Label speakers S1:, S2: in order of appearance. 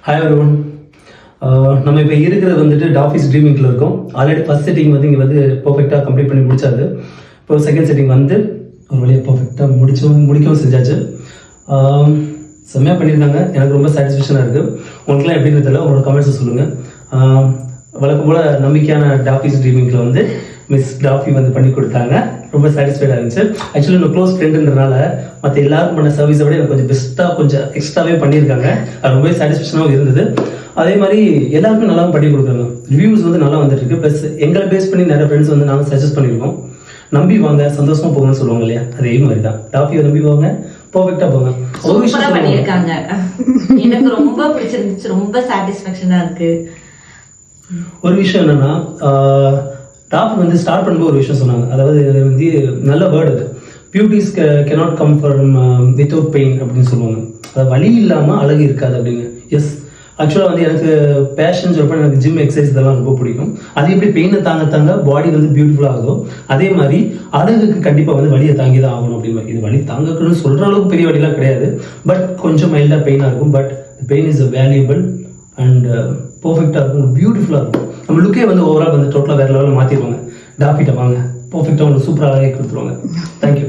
S1: Hi everyone. நம்ம இப்போ இருக்கிறது வந்துட்டு டாஃபீஸ் ட்ரீமிங்கில் இருக்கோம். ஆல்ரெடி ஃபர்ஸ்ட் செட்டிங் வந்து இங்கே வந்து பர்ஃபெக்டாக கம்ப்ளீட் பண்ணி முடிச்சாது. இப்போ செகண்ட் செட்டிங் வந்து ஒரு வழியாக பர்ஃபெக்டாக முடிக்கவும் செஞ்சாச்சு. செம்மையாக பண்ணியிருந்தாங்க. எனக்கு ரொம்ப சாட்டிஸ்ஃபேக்ஷனாக இருக்குது. உங்களுக்குலாம் எப்படின்னு தெரியல, உங்களோட கமெண்ட்ஸை சொல்லுங்கள். வழக்கம் போல் நம்பிக்கையான டாஃபீஸ் ட்ரீமிங்கில் வந்து மிஸ் டாஃபி வந்து பண்ணி கொடுத்தாங்க. ரொம்ப சாட்டிஸ்ஃபைடாக இருந்துச்சு. ஆக்சுவலி நம்ம க்ளோஸ் ஃப்ரெண்டுன்றனால மற்ற எல்லாருக்கும் பண்ண சர்வீஸை விட எனக்கு கொஞ்சம் பெஸ்ட்டாக கொஞ்சம் எக்ஸ்ட்ராவே பண்ணியிருக்காங்க. அது ரொம்பவே சாட்டிஸ்ஃபேக்ஷனாகவும் இருந்தது. அதே மாதிரி எல்லாருக்கும் நல்லாவும் பண்ணி கொடுக்குறாங்க. ரிவ்யூஸ் வந்து நல்லா வந்துட்டு இருக்கு. ப்ளஸ் எங்களை பேஸ் பண்ணி நிறைய ஃப்ரெண்ட்ஸ் வந்து நாங்கள் சஜஸ்ட் பண்ணியிருக்கோம். நம்பி வாங்க, சந்தோஷமா போங்கன்னு சொல்லுவாங்க இல்லையா, அதே மாதிரி தான். டாஃபியை நம்பி வாங்க, பர்ஃபெக்டா போங்க.
S2: ஒரு விஷயம் பண்ணியிருக்காங்க, எனக்கு ரொம்ப பிடிச்சிருந்துச்சு, ரொம்ப சாட்டிஸ்ஃபேக்ஷனா இருக்கு.
S1: ஒரு விஷயம் என்னன்னா, டாப் வந்து ஸ்டார்ட் பண்ணும்போது ஒரு விஷயம் சொன்னாங்க. அதாவது வந்து நல்ல வேர்டு அது, beauties cannot come from without pain அப்படின்னு சொல்லுவாங்க. அது வலி இல்லாமல் அழகு இருக்காது அப்படின்னு. எஸ், ஆக்சுவலாக வந்து எனக்கு பேஷன் சொல்கிறப்ப எனக்கு ஜிம் எக்ஸசைஸ் இதெல்லாம் ரொம்ப பிடிக்கும். அது எப்படி பெயினை தாங்க பாடி வந்து பியூட்டிஃபுல்லாக ஆகும், அதே மாதிரி அழகுக்கு கண்டிப்பாக வந்து வலியை தாங்கி தான் ஆகணும் அப்படின்னு. இது வலி தாங்கக்குன்னு சொல்கிற அளவுக்கு பெரிய வலிலாம் கிடையாது, பட் கொஞ்சம் மைல்டாக பெயினாக இருக்கும். But pain is a valuable and பர்ஃபெக்டாக இருக்கும், பியூட்டிஃபுல்லாக இருக்கும். நம்ம லுக்கே வந்து ஓவரால் வந்து டோட்டலாக வேறு லெவலில் மாற்றிடுவாங்க. டாஃபிட்ட வாங்க, பர்ஃபெக்டாக உங்களுக்கு சூப்பராக அழகாக கொடுத்துருவாங்க. தேங்க்யூ.